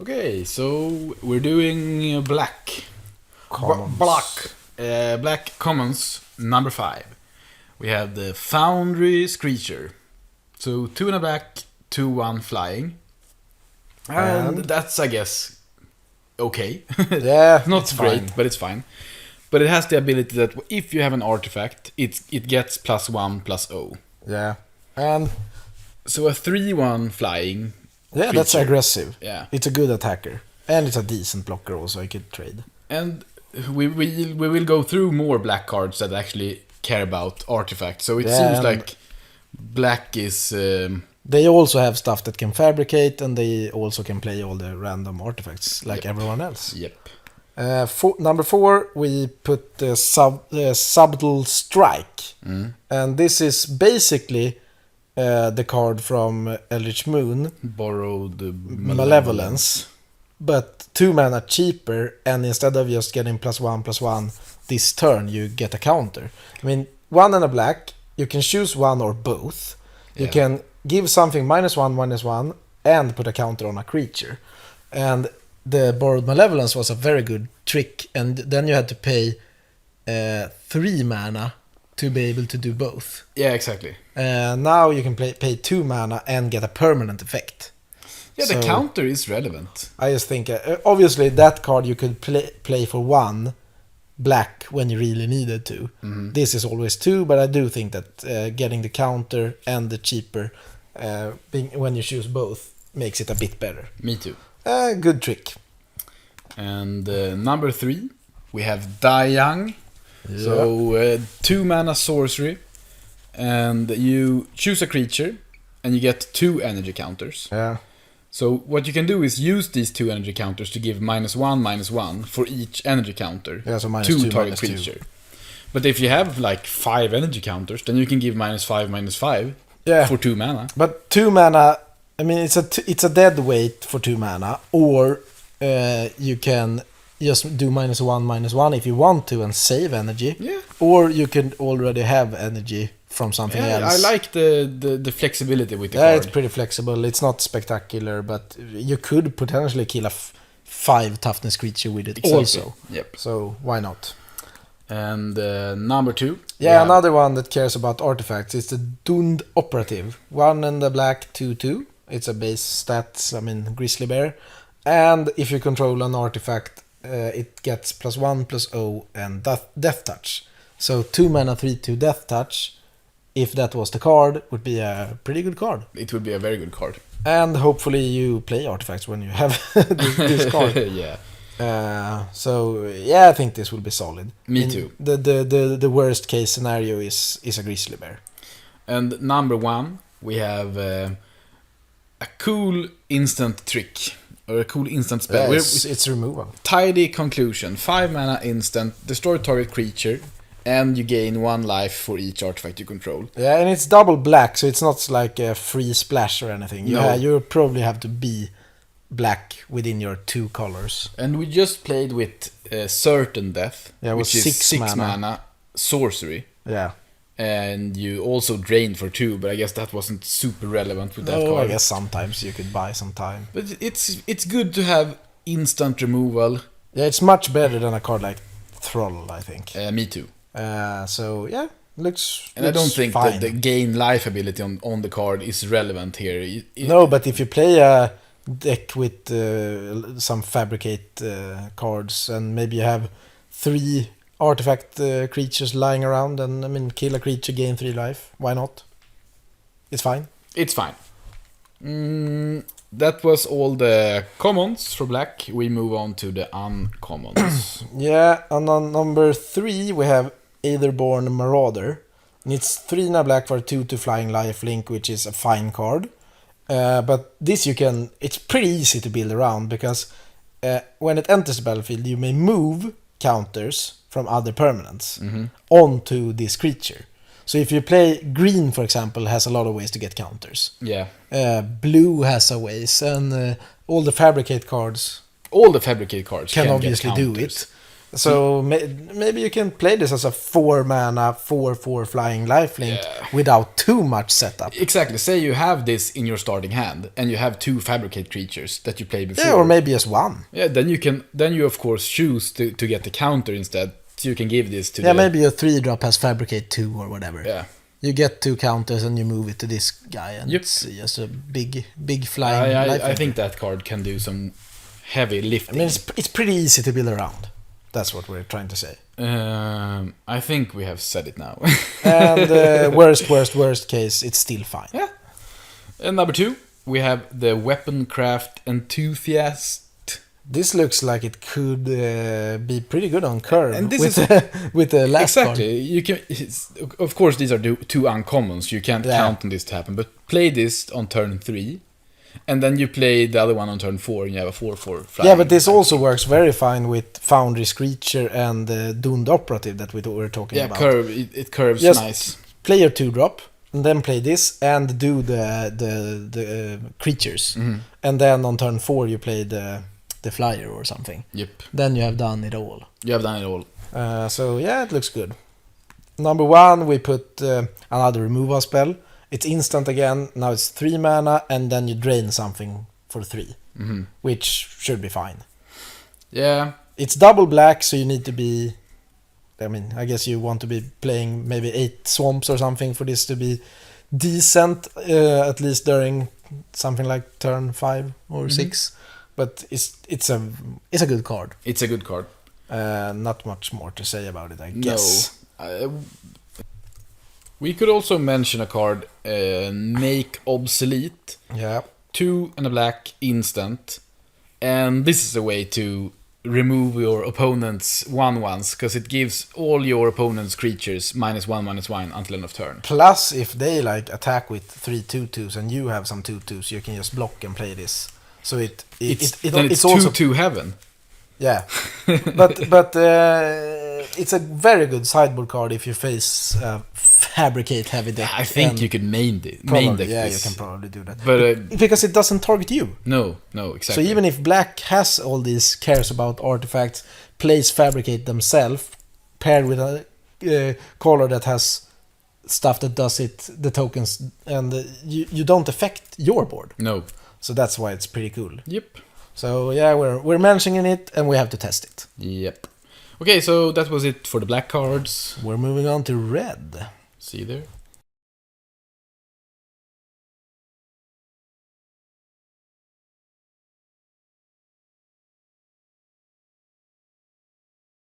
Okay, so we're doing black. Commons. Black commons number 5. We have the Foundry Screecher. So 2 in a black, 2/1 flying. And that's, I guess, okay. Yeah, Not it's great, fine. but it's fine. But it has the ability that if you have an artifact, it gets +1/+0. Yeah. And So a 3/1 flying. yeah, that's creature. aggressive. Yeah. It's a good attacker. And it's a decent blocker also, I could trade. And we will go through more black cards that actually care about artifacts. So it seems and like black is they also have stuff that can fabricate, and they also can play all the random artifacts like everyone else. yep. Number 4, we put the Subtle Strike. And this is basically the card from Eldritch Moon, Borrowed Malevolence, but 2 mana cheaper, and instead of just getting +1/+1 this turn, you get a counter. I mean, 1 and a black, you can choose one or both. You Yeah. can give something -1/-1, and put a counter on a creature. And the Borrowed Malevolence was a very good trick, and then you had to pay 3 mana to be able to do both. Yeah, exactly. Now you can pay 2 mana and get a permanent effect. Yeah, the So- counter is relevant. I just think, obviously, that card you could play for 1 black when you really needed to. This is always 2, but I do think that getting the counter and the cheaper, when you choose both, makes it a bit better. Me too. Good trick. And number 3, we have Die Young. So 2 mana sorcery, and you choose a creature, and you get 2 energy counters. Yeah. So what you can do is use these 2 energy counters to give -1/-1 for each energy counter Yeah, so to -2, target -2. creature. But if you have like 5 energy counters, then you can give -5/-5 Yeah. for 2 mana. But 2 mana, I mean, it's a dead weight for 2 mana, or you can just do -1/-1 if you want to and save energy. Yeah. Or you can already have energy from something Yeah, else. I like the flexibility with the Yeah, card. it's pretty flexible. It's not spectacular, but you could potentially kill a 5 toughness creature with it Exactly. also. Yep. So why not? And number 2. Yeah, another one that cares about artifacts is the Doomed Operative. 1 and the black, 2/2. It's a base stats, I mean, Grizzly Bear. And if you control an artifact, it gets +1/+0 and Death Touch. So 2 mana, 3/2 Death Touch, if that was the card, would be a pretty good card. It would be a very good card. And hopefully you play artifacts when you have this card. Yeah. So yeah, I think this will be solid. Me too. The worst case scenario is a Grizzly Bear. And number 1, we have a cool instant trick, or a cool instant spell. It's removal. Tidy Conclusion, 5 mana instant, destroy target creature, and you gain 1 life for each artifact you control. Yeah, and it's double black, so it's not like a free splash or anything. No. You probably have to be black within your 2 colors. And we just played with Certain Death, Yeah, it was which is 6 mana sorcery. Yeah. And you also drain for 2, but I guess that wasn't super relevant with that No, card. I guess sometimes you could buy some time. But it's good to have instant removal. Yeah, it's much better than a card like Thrall, I think. Me too. So yeah, looks. And I don't think fine. that the gain life ability on the card is relevant here. No, but if you play a deck with some fabricate cards, and maybe you have 3 artifact creatures lying around, and I mean, kill a creature, gain 3 life. Why not? It's fine. It's fine. That was all the commons for black. We move on to the uncommons. Yeah, and on number 3 we have Aetherborn Marauder. And it's 3 in a black for 2/2 flying lifelink, which is a fine card. But this it's pretty easy to build around, because when it enters the battlefield, you may move counters from other permanents onto this creature. So if you play green, for example, has a lot of ways to get counters. Yeah. Blue has a ways, and all the fabricate cards All the fabricate cards can get obviously do counters. it. So maybe you can play this as a 4-mana, 4/4 flying lifelink without too much setup. Exactly. Say you have this in your starting hand, and you have 2 fabricate creatures that you played before. Yeah, or maybe just 1. Yeah, then you of course choose to get the counter instead, so you can give this to. Yeah, maybe a 3-drop has fabricate 2 or whatever. Yeah. You get 2 counters and you move it to this guy, and it's just a big flying. I think that card can do some heavy lifting. I mean, it's pretty easy to build around. That's what we're trying to say. I think we have said it now. And worst case, it's still fine. Yeah. And number 2, we have the Weaponcraft Enthusiast. This looks like it could be pretty good on curve. And this with the last exactly. card. You can. Of course, these are 2 uncommons. You can't count on this to happen. But play this on turn 3. And then you play the other one on turn 4, and you have a 4/4 flying. Yeah, but this also works very fine with Foundry Screecher and the Doomed Operative that we were talking about. Yeah, curve. It curves Just nice. Play your 2-drop, and then play this, and do the creatures. And then on turn 4, you play the flyer or something. Yep. Then you have done it all. You have done it all. So yeah, it looks good. Number 1, we put another removal spell. It's instant again. Now it's 3 mana, and then you drain something for 3, which should be fine. Yeah. It's double black, so you need to be. I mean, I guess you want to be playing maybe 8 swamps or something for this to be decent, at least during something like turn 5 or 6. But it's a good card. It's a good card. Not much more to say about it, I guess. No. We could also mention a card, Make Obsolete. Yeah. 2 and a black instant. And this is a way to remove your opponent's 1/1s, because it gives all your opponent's creatures -1/-1 until end of turn. Plus, if they like attack with 3 2/2s and you have some 2/2s, you can just block and play this. So it's also 2/2 heaven. Yeah, but it's a very good sideboard card if you face fabricate heavy deck. I think you could main deck yeah, this. you can probably do that. But because it doesn't target you. No, exactly. So even if black has all these cares about artifacts, plays fabricate themselves, paired with a color that has stuff that does it, the tokens, and you don't affect your board. No. So that's why it's pretty cool. Yep. So yeah, we're mentioning it, and we have to test it. Yep. Okay, so that was it for the black cards. We're moving on to red. See you there.